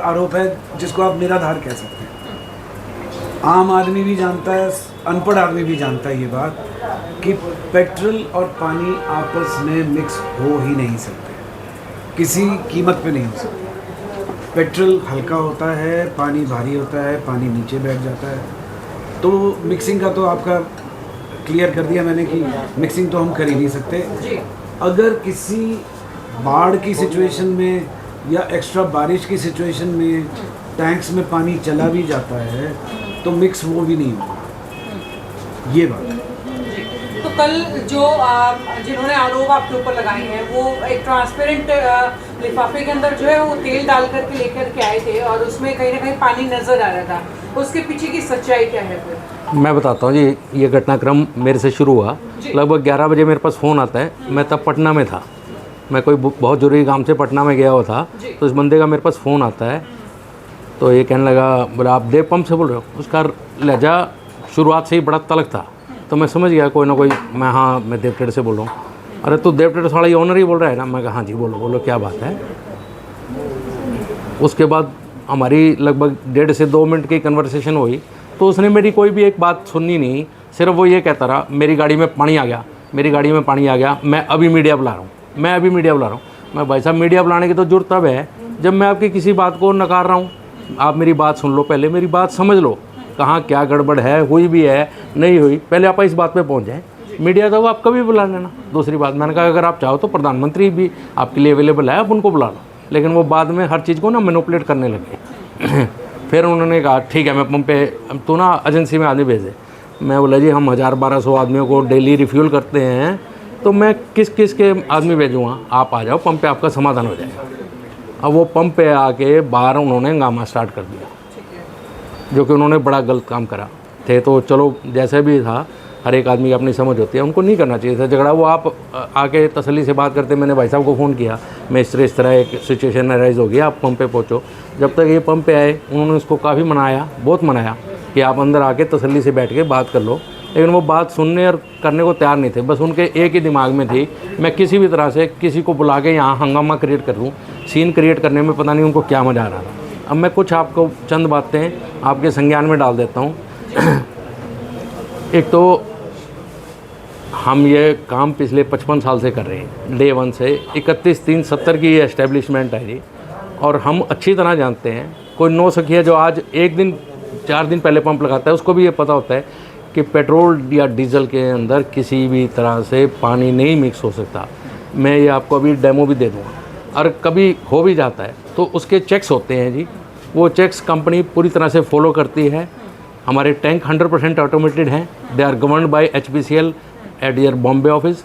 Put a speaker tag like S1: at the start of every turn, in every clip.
S1: आरोप है जिसको आप निराधार कह सकते हैं। आम आदमी भी जानता है, अनपढ़ आदमी भी जानता है ये बात कि पेट्रोल और पानी आपस में मिक्स हो ही नहीं सकते, किसी कीमत पे नहीं हो सकते। पेट्रोल हल्का होता है, पानी भारी होता है, पानी नीचे बैठ जाता है। तो मिक्सिंग का तो आपका क्लियर कर दिया मैंने कि मिक्सिंग तो हम कर ही नहीं सकते। अगर किसी बाढ़ की सिचुएशन में या एक्स्ट्रा बारिश की सिचुएशन में टैंक्स में पानी चला भी जाता है तो मिक्स वो भी नहीं होगा, ये बात है।
S2: तो कल जो जिन्होंने आरोप आपके ऊपर लगाए हैं वो एक ट्रांसपेरेंट लिफाफे के अंदर जो है वो तेल डाल करके लेकर के आए थे और उसमें कहीं ना कहीं पानी नजर आ रहा था, उसके पीछे की सच्चाई क्या है फिर?
S3: मैं बताता हूँ जी, ये घटनाक्रम मेरे से शुरू हुआ। लगभग 11 बजे मेरे पास फ़ोन आता है, मैं तब पटना में था, मैं कोई बहुत ज़रूरी काम से पटना में गया हुआ था। तो इस बंदे का मेरे पास फ़ोन आता है, तो ये कहने लगा, बोला आप देव पंप से बोल रहे हो? उसका लहजा शुरुआत से ही बड़ा तलक था, तो मैं समझ गया कोई ना कोई, मैं हाँ मैं देव ट्रेडर से बोल रहा हूँ। अरे तो देव ट्रेडर साला ये ओनर ही बोल रहा है ना? मैं कहा हाँ जी बोलो बोलो क्या बात है। उसके बाद हमारी लगभग 1.5 से 2 मिनट की कन्वर्सेशन हुई, तो उसने मेरी कोई भी एक बात सुननी नहीं, सिर्फ वो ये कहता रहा मेरी गाड़ी में पानी आ गया, मेरी गाड़ी में पानी आ गया, मैं अभी मीडिया बुला रहा हूँ, मैं अभी मीडिया बुला रहा हूँ। मैं भाई साहब मीडिया बुलाने की तो जरूरत तब है जब मैं आपकी किसी बात को नकार रहा हूँ। आप मेरी बात सुन लो, पहले मेरी बात समझ लो, कहाँ क्या गड़बड़ है, हुई भी है नहीं हुई, पहले आप इस बात पे पहुँच जाए। मीडिया तो आप कभी बुला लेना। दूसरी बात मैंने कहा अगर आप चाहो तो प्रधानमंत्री भी आपके लिए अवेलेबल है, आप उनको बुला लो। लेकिन वो बाद में हर चीज़ को ना मैनिपुलेट करने लगे। फिर उन्होंने कहा ठीक है मैं पंप पे, तू ना एजेंसी में आदमी भेज दे। मैं बोला जी हम 1000-1200 आदमियों को डेली रिफ्यूल करते हैं, तो मैं किस किस के आदमी भेजूँगा, आप आ जाओ पंप पे, आपका समाधान हो जाएगा। अब वो पंप पे आके बाहर उन्होंने हंगामा स्टार्ट कर दिया, जो कि उन्होंने बड़ा गलत काम करा थे। तो चलो जैसे भी था, हर एक आदमी की अपनी समझ होती है, उनको नहीं करना चाहिए था झगड़ा। वो आप आके तसल्ली से बात करते, मैंने भाई साहब को फ़ोन किया, मैं इस तरह एक सिचुएशन राइज हो गई, आप पंप पे पहुँचो। जब तक ये पंप पे आए उन्होंने उसको काफ़ी मनाया, बहुत मनाया कि आप अंदर आके तसल्ली से बैठ के बात कर लो, लेकिन वो बात सुनने और करने को तैयार नहीं थे। बस उनके एक ही दिमाग में थी, मैं किसी भी तरह से किसी को बुला के यहाँ हंगामा क्रिएट कर दूँ, सीन क्रिएट करने में पता नहीं उनको क्या मज़ा आ रहा था। अब मैं कुछ आपको चंद बातें आपके संज्ञान में डाल देता हूँ। एक तो हम ये काम पिछले 55 साल से कर रहे हैं, डे 1 से 31/3/70 की ये एस्टेब्लिशमेंट है जी, और हम अच्छी तरह जानते हैं, कोई नौ सखिया जो आज 1 दिन 4 दिन पहले पंप लगाता है उसको भी ये पता होता है कि पेट्रोल या डीजल के अंदर किसी भी तरह से पानी नहीं मिक्स हो सकता। मैं ये आपको अभी डेमो भी दे दूँगा। और कभी हो भी जाता है तो उसके चेक्स होते हैं जी, वो चेक्स कंपनी पूरी तरह से फॉलो करती है। हमारे टैंक 100% ऑटोमेटेड हैं, they are governed by HPCL at their Bombay office.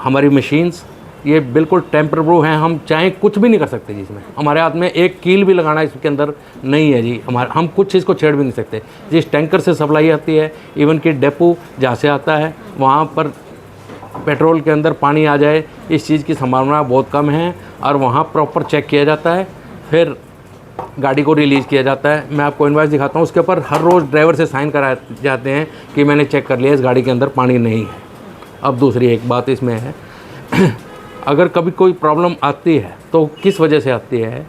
S3: हमारी मशीन्स ये बिल्कुल टेम्पर प्रूफ हैं, हम चाहे कुछ भी नहीं कर सकते जिसमें, हमारे हाथ में एक कील भी लगाना इसके अंदर नहीं है जी। हम कुछ इसको छेड़ भी नहीं सकते। जिस टैंकर से सप्लाई आती है, इवन कि डेपो जहाँ से आता है वहाँ पर पेट्रोल के अंदर पानी आ जाए, इस चीज़ की संभावना बहुत कम है। और वहाँ प्रॉपर चेक किया जाता है, फिर गाड़ी को रिलीज़ किया जाता है। मैं आपको इनवॉइस दिखाता हूँ, उसके ऊपर हर रोज़ ड्राइवर से साइन कराए जाते हैं कि मैंने चेक कर लिया इस गाड़ी के अंदर पानी नहीं है। अब दूसरी एक बात इसमें है, अगर कभी कोई प्रॉब्लम आती है तो किस वजह से आती है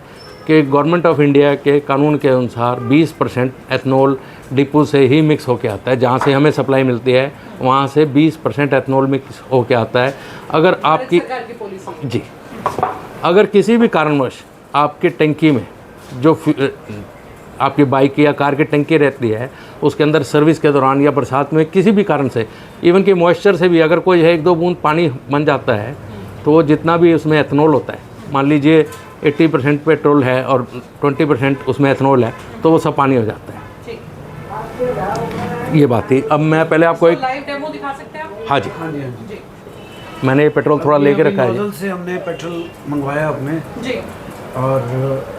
S3: कि गवर्नमेंट ऑफ इंडिया के कानून के अनुसार 20% एथनॉल डिपो से ही मिक्स होके आता है। जहाँ से हमें सप्लाई मिलती है वहाँ से 20% एथनॉल मिक्स होके आता है। अगर आपकी जी, अगर किसी भी कारणवश आपकी टंकी में जो आपकी बाइक या कार की टंकी रहती है, उसके अंदर सर्विस के दौरान या बरसात में किसी भी कारण से, इवन कि मॉइस्चर से भी अगर कोई 1-2 बूंद पानी बन जाता है, तो वो जितना भी उसमें एथनॉल होता है, मान लीजिए 80% पेट्रोल है और 20% उसमें एथनॉल है, तो वो सब पानी हो जाता है। ये बात थी। अब मैं पहले आपको एक
S2: लाइव डेमो दिखा सकते हैं आप?
S3: हाँ जी,
S1: हाँ जी, हाँ जी।
S3: मैंने ये पेट्रोल थोड़ा लेके रखा है
S1: नोजल से हमने पेट्रोल मंगवाया अपने
S2: जी।
S1: और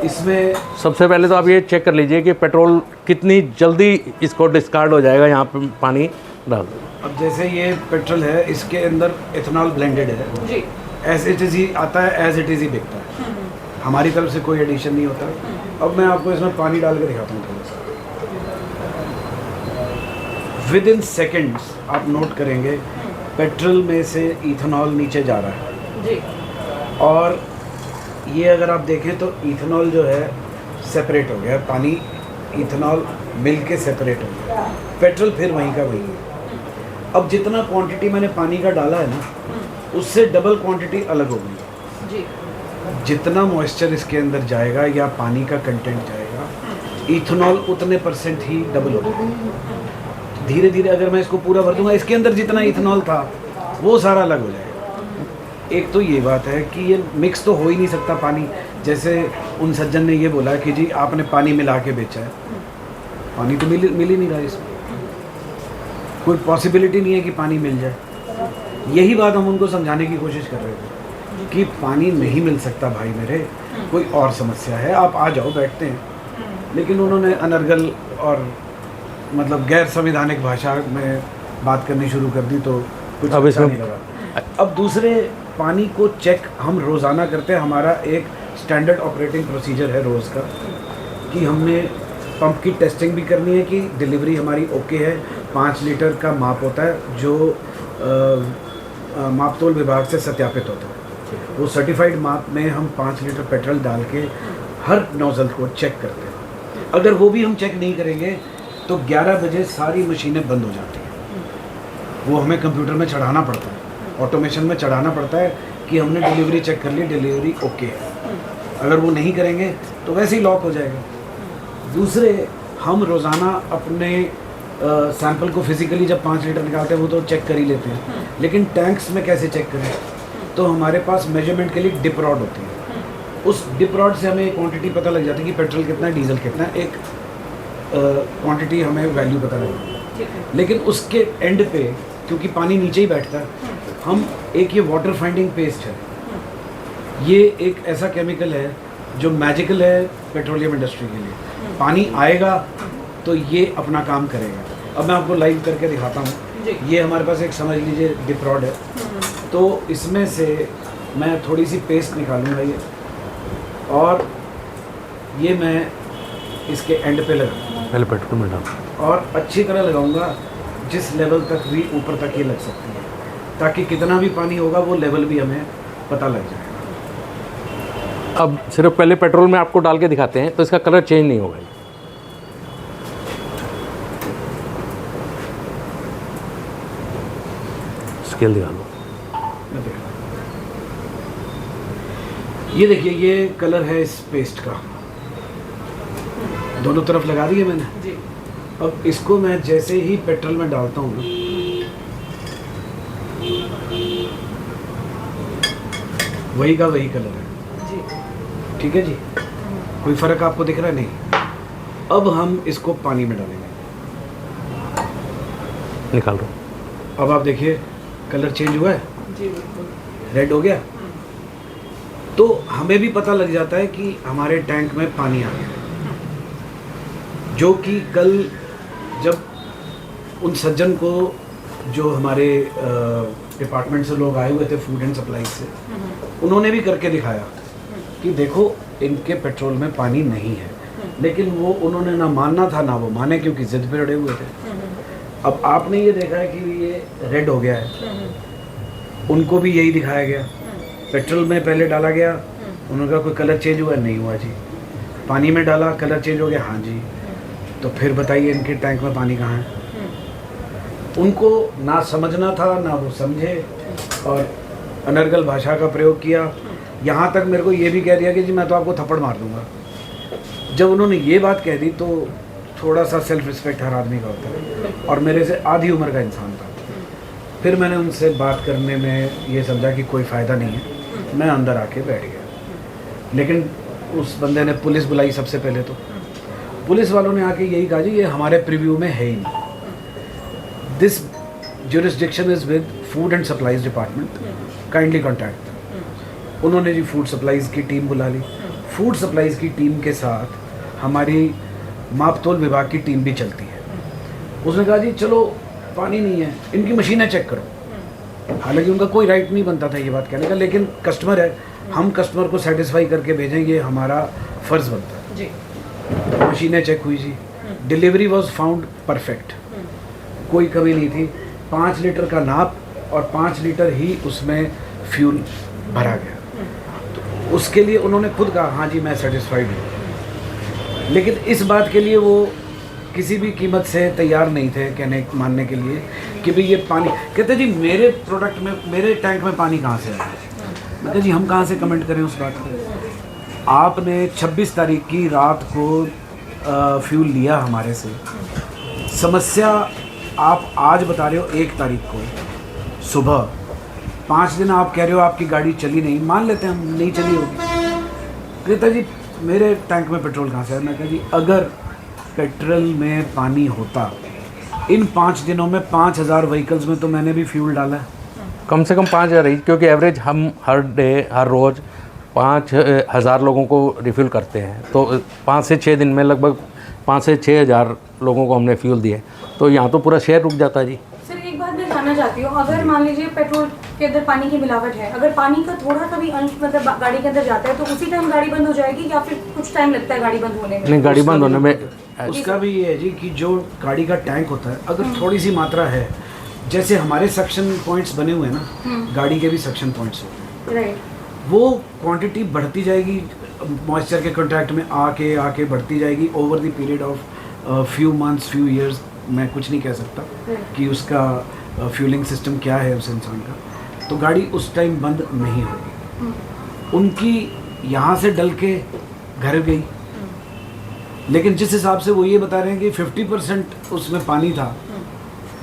S1: इसमें
S3: सबसे पहले तो आप ये चेक कर लीजिए कि पेट्रोल कितनी जल्दी इसको डिस्कार्ड हो जाएगा यहाँ पे पानी डाल।
S1: अब जैसे ये पेट्रोल है, इसके अंदर इथेनॉल ब्लेंडेड है
S2: जी।
S1: एज इट इज़ ही आता है, एज इट इज़ ही बिकता है, हमारी तरफ से कोई एडिशन नहीं होता। अब मैं आपको इसमें पानी डाल के दिखाता हूँ थोड़ा सा। विद इन सेकेंड्स आप नोट करेंगे पेट्रोल में से इथेनॉल नीचे जा रहा है
S2: जी।
S1: और ये अगर आप देखें तो इथेनॉल जो है सेपरेट हो गया, पानी इथेनॉल मिल के सेपरेट हो गया, पेट्रोल फिर वहीं का वहीं है। अब जितना क्वांटिटी मैंने पानी का डाला है ना, उससे डबल क्वांटिटी अलग हो गई
S2: जी।
S1: जितना मॉइस्चर इसके अंदर जाएगा या पानी का कंटेंट जाएगा, इथेनॉल उतने % ही डबल हो जाएगा। धीरे धीरे अगर मैं इसको पूरा भर दूंगा, इसके अंदर जितना इथेनॉल था वो सारा अलग हो जाएगा। एक तो ये बात है कि ये मिक्स तो हो ही नहीं सकता पानी। जैसे उन सज्जन ने ये बोला कि जी आपने पानी मिला के बेचा है, पानी तो मिल ही नहीं रहा इसमें, कोई पॉसिबिलिटी नहीं है कि पानी मिल जाए। यही बात हम उनको समझाने की कोशिश कर रहे थे कि पानी नहीं मिल सकता भाई मेरे, कोई और समस्या है, आप आ जाओ बैठते हैं। लेकिन उन्होंने अनर्गल और मतलब गैर संवैधानिक भाषा में बात करनी शुरू कर दी, तो कुछ
S3: अब
S1: अच्छा
S3: इसमें-
S1: नहीं लगा। अब दूसरे पानी को चेक हम रोज़ाना करते हैं। हमारा एक स्टैंडर्ड ऑपरेटिंग प्रोसीजर है रोज़ का कि हमने पंप की टेस्टिंग भी करनी है कि डिलीवरी हमारी ओके है। 5 लीटर का माप होता है जो मापतोल विभाग से सत्यापित होता है। वो सर्टिफाइड माप में हम 5 लीटर पेट्रोल डाल के हर नोज़ल को चेक करते हैं। अगर वो भी हम चेक नहीं करेंगे तो 11 बजे सारी मशीनें बंद हो जाती हैं। वो हमें कंप्यूटर में चढ़ाना पड़ता है, ऑटोमेशन में चढ़ाना पड़ता है कि हमने डिलीवरी चेक कर ली, डिलीवरी ओके है। अगर वो नहीं करेंगे तो वैसे ही लॉक हो जाएगा। दूसरे, हम रोज़ाना अपने सैंपल को फिज़िकली जब 5 लीटर निकालते हैं वो तो चेक कर ही लेते हैं, लेकिन टैंक्स में कैसे चेक करें? तो हमारे पास मेजरमेंट के लिए डिप रॉड होती है। उस डिप रॉड से हमें क्वांटिटी पता लग जाती है कि पेट्रोल कितना है, डीजल कितना है, एक क्वांटिटी हमें वैल्यू पता लग जाती है। लेकिन उसके एंड पे क्योंकि पानी नीचे ही बैठता है, हम एक ये वाटर फाइंडिंग पेस्ट है, ये एक ऐसा केमिकल है जो मैजिकल है पेट्रोलियम इंडस्ट्री के लिए। पानी आएगा तो ये अपना काम करेगा। अब मैं आपको लाइव करके दिखाता हूँ। ये हमारे पास एक समझ लीजिए डिप रॉड है, तो इसमें से मैं थोड़ी सी पेस्ट निकालूंगा ये, और ये मैं इसके एंड पे लगाऊंगा।
S3: पहले पेट्रोल में डाल
S1: और अच्छी तरह लगाऊंगा जिस लेवल तक भी ऊपर तक ये लग सकती है, ताकि कितना भी पानी होगा वो लेवल भी हमें पता लग जाएगा।
S3: अब सिर्फ पहले पेट्रोल में आपको डाल के दिखाते हैं तो इसका कलर चेंज नहीं होगा। स्केल दिखा लो।
S1: मैं देखा, ये देखिए ये कलर है इस पेस्ट का, दोनों तरफ लगा दी है मैंने
S2: जी।
S1: अब इसको मैं जैसे ही पेट्रोल में डालता हूँ ना, वही का वही कलर है
S2: जी।
S1: ठीक है जी, कोई फ़र्क आपको दिख रहा है? नहीं। अब हम इसको पानी में डालेंगे,
S3: निकाल रहा
S1: अब आप देखिए कलर चेंज हुआ है,
S2: जी बिल्कुल।
S1: रेड हो गया। तो हमें भी पता लग जाता है कि हमारे टैंक में पानी आ गया, जो कि कल जब उन सज्जन को जो हमारे डिपार्टमेंट से लोग आए हुए थे फूड एंड सप्लाई से, उन्होंने भी करके दिखाया कि देखो इनके पेट्रोल में पानी नहीं है, लेकिन वो उन्होंने ना मानना था ना वो माने, क्योंकि जिद पे अड़े हुए थे। अब आपने ये देखा है कि ये रेड हो गया है, उनको भी यही दिखाया गया। पेट्रोल में पहले डाला गया, उन्होंने कहा कोई कलर चेंज हुआ? नहीं हुआ जी। पानी में डाला, कलर चेंज हो गया? हाँ जी। तो फिर बताइए इनके टैंक में पानी कहाँ है? उनको ना समझना था ना वो समझे, और अनर्गल भाषा का प्रयोग किया। यहाँ तक मेरे को ये भी कह दिया कि जी मैं तो आपको थप्पड़ मार दूंगा। जब उन्होंने ये बात कह दी तो थोड़ा सा सेल्फ रिस्पेक्ट हर आदमी का होता है, और मेरे से आधी उम्र का इंसान था। फिर मैंने उनसे बात करने में ये समझा कि कोई फ़ायदा नहीं है, मैं अंदर आके बैठ गया। लेकिन उस बंदे ने पुलिस बुलाई सबसे पहले, तो पुलिस वालों ने आके यही कहा जी ये हमारे प्रीव्यू में है ही नहीं, this jurisdiction is with food and supplies department, kindly contact. उन्होंने जी फूड सप्लाईज़ की टीम बुला ली। फूड सप्लाईज़ की टीम के साथ हमारी मापतोल विभाग की टीम भी चलती है। उसने कहा जी चलो पानी नहीं है, इनकी मशीनें चेक करो। हालांकि उनका कोई राइट नहीं बनता था ये बात कहने का, लेकिन कस्टमर है, हम कस्टमर को सेटिस्फाई करके भेजें, ये हमारा फ़र्ज़ बनता है
S2: जी।
S1: मशीनें चेक हुई जी, डिलीवरी वॉज फाउंड परफेक्ट, कोई कमी नहीं थी। 5 लीटर का नाप और 5 लीटर ही उसमें फ्यूल भरा गया। तो उसके लिए उन्होंने खुद कहा हाँ जी मैं सेटिस्फाइड हूँ, लेकिन इस बात के लिए वो किसी भी कीमत से तैयार नहीं थे कहने मानने के लिए कि भाई ये पानी, कहते जी मेरे प्रोडक्ट में मेरे टैंक में पानी कहाँ से आया। मैं कहा जी हम कहाँ से कमेंट करें उस बात पर। आपने 26 तारीख की रात को फ्यूल लिया हमारे से, समस्या आप आज बता रहे हो 1 तारीख को सुबह, 5 दिन आप कह रहे हो आपकी गाड़ी चली नहीं, मान लेते हैं हम नहीं चली होगी। कहता जी मेरे टैंक में पेट्रोल कहाँ से है। मैं कहा जी अगर पेट्रोल में पानी होता, इन 5 दिनों में 5000 व्हीकल्स में तो मैंने भी फ्यूल डाला है।
S3: कम से कम 5000 ही, क्योंकि एवरेज हम हर डे हर रोज़ 5000 लोगों को रिफ़िल करते हैं, तो 5 से 6 दिन में लगभग 5 से 6000 लोगों को हमने फ्यूल दिए, तो यहाँ तो पूरा शहर रुक जाता जी।
S4: सर एक बात मैं जानना चाहती हूँ, अगर मान लीजिए पेट्रोल के अंदर पानी की मिलावट है, अगर पानी का थोड़ा सा भी अंश मतलब गाड़ी के अंदर जाता है तो उसी टाइम गाड़ी बंद हो जाएगी या फिर कुछ टाइम लगता है गाड़ी बंद होने में?
S3: नहीं, गाड़ी बंद होने में
S1: उसका भी ये है जी कि जो गाड़ी का टैंक होता है अगर थोड़ी सी मात्रा है, जैसे हमारे सक्शन पॉइंट्स बने हुए हैं ना, गाड़ी के भी सक्शन पॉइंट्स होते हैं,
S4: राइट,
S1: वो क्वांटिटी बढ़ती जाएगी, मॉइस्चर के कांटेक्ट में आके आके बढ़ती जाएगी over the period of few months few years. मैं कुछ नहीं कह सकता कि उसका फ्यूलिंग सिस्टम क्या है उस इंसान का, तो गाड़ी उस टाइम बंद नहीं होगी। उनकी यहाँ से डल के घर गई, लेकिन जिस हिसाब से वो ये बता रहे हैं कि 50% उसमें पानी था,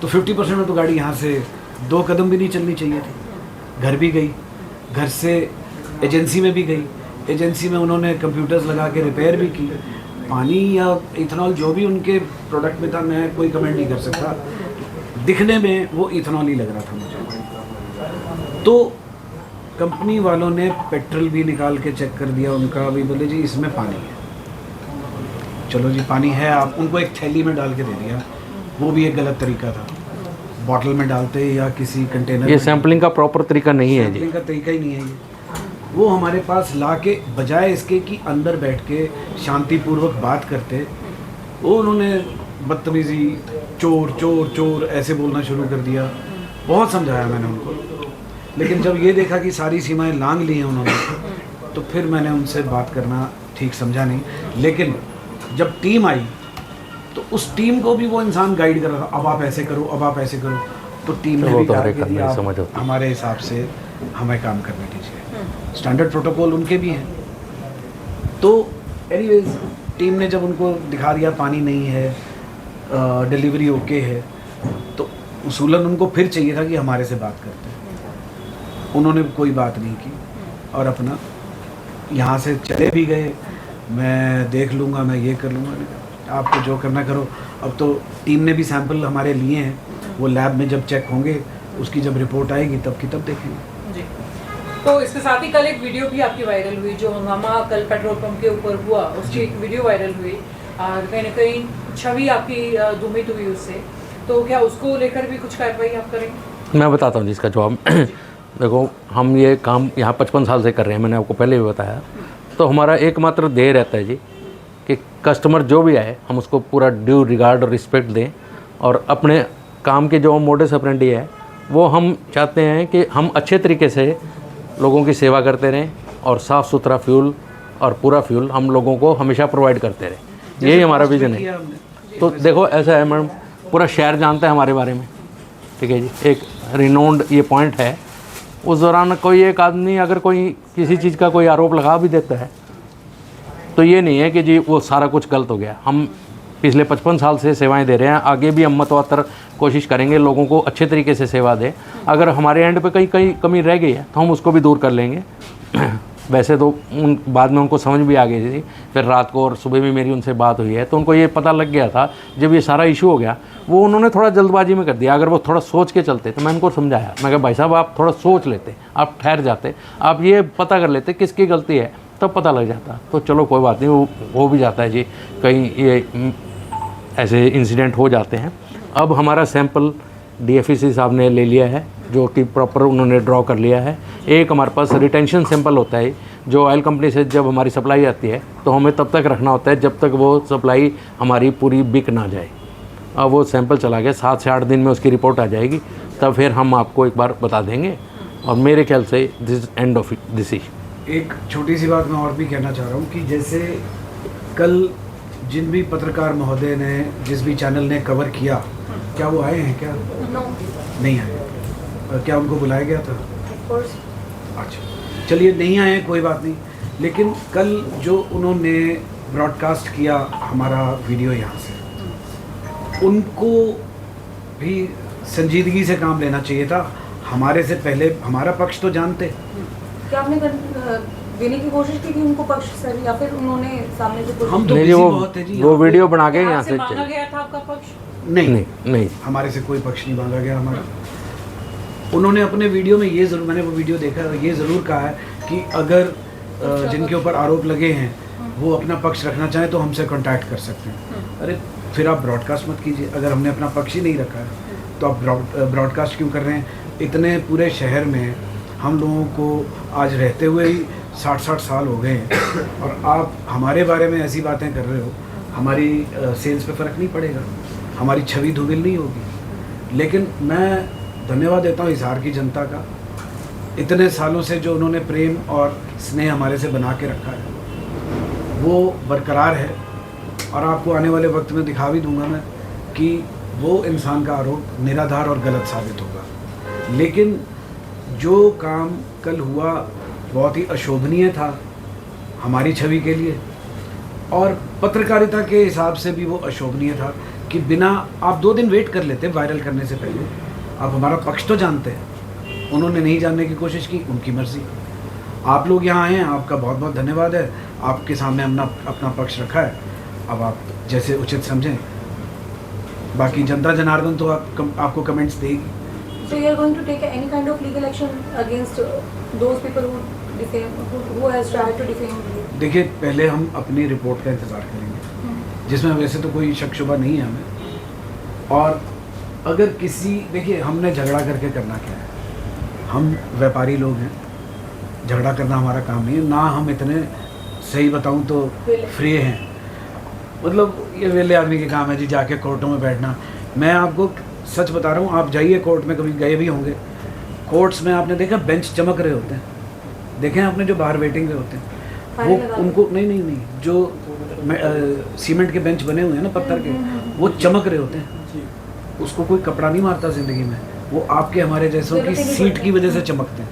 S1: तो 50% में तो गाड़ी यहाँ से 2 कदम भी नहीं चलनी चाहिए थी। घर भी गई, घर से एजेंसी में भी गई, एजेंसी में उन्होंने कंप्यूटर्स लगा के रिपेयर भी की। पानी या इथेनॉल जो भी उनके प्रोडक्ट में था, मैं कोई कमेंट नहीं कर सकता, दिखने में वो इथेनॉल ही लग रहा था मुझे। तो कंपनी वालों ने पेट्रोल भी निकाल के चेक कर दिया उनका, भी बोले जी इसमें पानी है। चलो जी पानी है, आप उनको एक थैली में डाल के दे दिया, वो भी एक गलत तरीका था। बॉटल में डालते या किसी कंटेनर,
S3: ये सैम्पलिंग का प्रॉपर तरीका नहीं है जी।
S1: सैम्पलिंग का तरीका ही नहीं है ये। वो हमारे पास ला के बजाय इसके कि अंदर बैठ के शांतिपूर्वक बात करते, वो उन्होंने बदतमीज़ी, चोर चोर चोर ऐसे बोलना शुरू कर दिया। बहुत समझाया मैंने उनको, लेकिन जब ये देखा कि सारी सीमाएं लांघ ली हैं उन्होंने, तो फिर मैंने उनसे बात करना ठीक समझा नहीं। लेकिन जब टीम आई तो उस टीम को भी वो इंसान गाइड कर रहा था, अब आप ऐसे करो, अब आप ऐसे करो, तो टीम ने भी कहा कि जी आप हमारे हिसाब से हमें काम करने दीजिए। स्टैंडर्ड प्रोटोकॉल उनके भी हैं। तो एनीवेज टीम ने जब उनको दिखा दिया पानी नहीं है, डिलीवरी ओके है, तो उसूलन उनको फिर चाहिए था कि हमारे से बात करते हैं। उन्होंने कोई बात नहीं की और अपना यहाँ से चले भी गए। मैं देख लूँगा, मैं ये कर लूँगा, आपको जो करना करो। अब तो टीम ने भी सैंपल हमारे लिए हैं, वो लैब में जब चेक होंगे, उसकी जब रिपोर्ट आएगी तब की तब देखेंगे
S2: जी। तो इसके साथ ही कल एक वीडियो भी आपकी वायरल हुई, जो हंगामा कल पेट्रोल पंप के ऊपर हुआ, उसकी एक वीडियो वायरल हुई और कहीं ना कहीं छवि आपकी धूमित हुई उससे, तो क्या उसको लेकर भी कुछ कार्रवाई आप करेंगे?
S3: मैं बताता हूँ जी इसका जवाब। देखो हम ये काम यहाँ 55 साल से कर रहे हैं, मैंने आपको पहले भी बताया। तो हमारा एकमात्र ध्येय रहता है जी कि कस्टमर जो भी आए हम उसको पूरा ड्यू रिगार्ड और रिस्पेक्ट दें, और अपने काम के जो मोडस ऑपरेंडी है वो हम चाहते हैं कि हम अच्छे तरीके से लोगों की सेवा करते रहें और साफ़ सुथरा फ्यूल और पूरा फ्यूल हम लोगों को हमेशा प्रोवाइड करते रहें। यही हमारा विज़न है। तो देखो ऐसा है मैडम, पूरा शहर जानता है हमारे बारे में, ठीक है जी। एक रिनोन्ड ये पॉइंट है। उस दौरान कोई एक आदमी अगर कोई किसी चीज़ का कोई आरोप लगा भी देता है, तो ये नहीं है कि जी वो सारा कुछ गलत हो गया। हम पिछले 55 साल से सेवाएं दे रहे हैं, आगे भी हम मतवातर कोशिश करेंगे लोगों को अच्छे तरीके से सेवा दें। अगर हमारे एंड पे कहीं कमी रह गई है तो हम उसको भी दूर कर लेंगे। वैसे तो उन बाद में उनको समझ भी आ गई थी, फिर रात को और सुबह भी मेरी उनसे बात हुई है, तो उनको ये पता लग गया था जब ये सारा इशू हो गया। वो उन्होंने थोड़ा जल्दबाजी में कर दिया। अगर वो थोड़ा सोच के चलते तो मैं उनको समझाया, मैं कहा भाई साहब आप थोड़ा सोच लेते, आप ठहर जाते, आप ये पता कर लेते किसकी गलती है, तब पता लग जाता। तो चलो कोई बात नहीं, वो हो भी जाता है जी, कहीं ये ऐसे इंसिडेंट हो जाते हैं। अब हमारा सैंपल DFEC साहब ने ले लिया है, जो कि प्रॉपर उन्होंने ड्रॉ कर लिया है। एक हमारे पास रिटेंशन सैंपल होता है, जो ऑयल कंपनी से जब हमारी सप्लाई आती है तो हमें तब तक रखना होता है जब तक वो सप्लाई हमारी पूरी बिक ना जाए। अब वो सैंपल चला गया, 7 से 8 दिन में उसकी रिपोर्ट आ जाएगी, तब फिर हम आपको एक बार बता देंगे। और मेरे ख्याल से दिस एंड ऑफ दिस
S1: एक छोटी सी बात मैं और भी कहना चाह रहा हूँ कि जैसे कल जिन भी पत्रकार महोदय ने जिस भी चैनल ने कवर किया, क्या वो आए हैं क्या?
S4: नो,
S1: नहीं आए। क्या उनको बुलाया गया था?
S4: Of course.
S1: अच्छा, चलिए नहीं आए कोई बात नहीं, लेकिन कल जो उन्होंने ब्रॉडकास्ट किया हमारा वीडियो यहाँ से, उनको भी संजीदगी से काम लेना चाहिए था। हमारे से पहले हमारा पक्ष तो जानते।
S4: क्या आपने देने की कोशिश की थी उनको पक्ष सर, या फिर उन्होंने सामने से कुछ?
S1: हम तो
S3: नहीं जी,
S1: बिजी बहुत है जी।
S3: वो वीडियो बना के यहाँ
S2: आपसे
S3: से
S2: मांगा गया था आपका पक्ष?
S1: नहीं,
S3: नहीं
S1: हमारे से कोई पक्ष नहीं मांगा गया हमारा। उन्होंने अपने वीडियो में ये ज़रूर, मैंने वो वीडियो देखा, ये ज़रूर कहा है कि अगर जिनके ऊपर आरोप लगे हैं वो अपना पक्ष रखना चाहें तो हमसे कांटेक्ट कर सकते हैं। अरे फिर आप ब्रॉडकास्ट मत कीजिए। अगर हमने अपना पक्ष ही नहीं रखा है तो आप ब्रॉडकास्ट क्यों कर रहे हैं? इतने पूरे शहर में हम लोगों को आज रहते हुए ही 60-60 साल हो गए हैं और आप हमारे बारे में ऐसी बातें कर रहे हो, हमारी सेल्स पे फ़र्क नहीं पड़ेगा, हमारी छवि धूमिल नहीं होगी। लेकिन मैं धन्यवाद देता हूँ हिसार की जनता का, इतने सालों से जो उन्होंने प्रेम और स्नेह हमारे से बना के रखा है वो बरकरार है। और आपको आने वाले वक्त में दिखा भी दूंगा मैं कि वो इंसान का आरोप निराधार और गलत साबित होगा। लेकिन जो काम कल हुआ बहुत ही अशोभनीय था हमारी छवि के लिए, और पत्रकारिता के हिसाब से भी वो अशोभनीय था कि बिना आप 2 दिन वेट कर लेते वायरल करने से पहले। आप हमारा पक्ष तो जानते हैं, उन्होंने नहीं जानने की कोशिश की, उनकी मर्ज़ी। आप लोग यहाँ आए हैं, आपका बहुत बहुत धन्यवाद है। आपके सामने हमने अपना पक्ष रखा है, अब आप जैसे उचित समझें। बाकी जनता जनार्दन तो आपको कमेंट्स देगी।
S4: So you are going to take any kind of legal action against those people who has tried to defame you?
S1: देखिए, पहले हम अपनी रिपोर्ट का इंतज़ार करेंगे जिसमें वैसे तो कोई शक शुबा नहीं है हमें। और अगर किसी, देखिए हमने झगड़ा करके करना क्या है? हम व्यापारी लोग हैं, झगड़ा करना हमारा काम नहीं है। ना हम इतने, सही बताऊं तो फ्री हैं, मतलब ये वेले आदमी के काम है जी जाके कोर्टों में बैठना। मैं आपको सच बता रहा हूँ, आप जाइए कोर्ट में, कभी गए भी होंगे कोर्ट्स में, आपने देखा बेंच चमक रहे होते हैं, देखें आपने जो बाहर वेटिंग में होते हैं वो, उनको नहीं जो सीमेंट के बेंच बने हुए हैं ना पत्थर के, वो चमक रहे होते हैं। उसको कोई कपड़ा नहीं मारता ज़िंदगी में, वो आपके हमारे जैसों की सीट की वजह से चमकते हैं।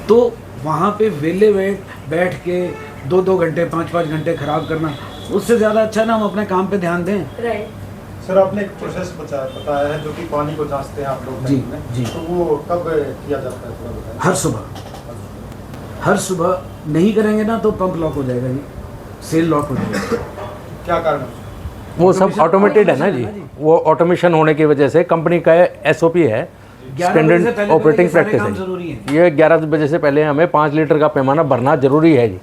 S1: तो वहाँ पे वेले बैठ के 2-2 घंटे 5-5 घंटे ख़राब करना, उससे ज़्यादा अच्छा ना हम अपने काम पे ध्यान दें।
S4: राइट
S5: सर, आपने एक प्रोसेस बताया है जो कि पानी को जांचते हैं आप लोग
S1: जी,
S5: में,
S1: जी।
S5: तो वो कब किया जाता है थोड़ा बताएं।
S1: हर सुबह नहीं करेंगे ना तो पंप लॉक हो जाएगा जी, सेल लॉक हो जाएगा।
S5: क्या कारण है?
S3: वो सब ऑटोमेटेड है ना जी, वो ऑटोमेशन होने की वजह से कंपनी का SOP है, स्टैंडर्ड ऑपरेटिंग प्रैक्टिस है। ये 11 बजे से पहले हमें 5 लीटर का पैमाना भरना जरूरी है जी।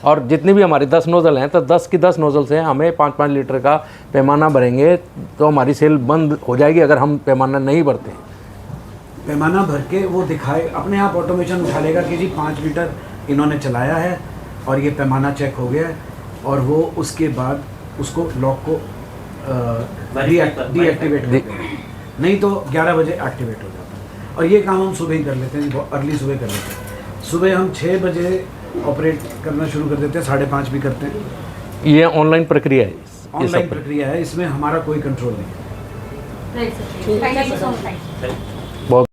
S3: और जितनी भी हमारी 10 नोज़ल हैं तो 10 की 10 नोज़ल से हमें 5-5 लीटर का पैमाना भरेंगे तो हमारी सेल बंद हो जाएगी अगर हम पैमाना नहीं भरते।
S1: पैमाना भर के वो दिखाए, अपने आप ऑटोमेशन उठा लेगा कि जी 5 लीटर इन्होंने चलाया है और ये पैमाना चेक हो गया है, और वो उसके बाद उसको लॉक को डीएक्टिवेट कर देगा, नहीं तो 11 बजे एक्टिवेट हो जाता है। और ये काम हम सुबह ही कर लेते हैं, बहुत अर्ली सुबह कर लेते हैं। सुबह हम 6 बजे ऑपरेट करना शुरू कर देते हैं, 5:30 भी करते हैं।
S3: ये ऑनलाइन प्रक्रिया है,
S1: ऑनलाइन प्रक्रिया है, इसमें हमारा कोई कंट्रोल नहीं है।
S4: Right sir, thank you so much.
S3: बहुत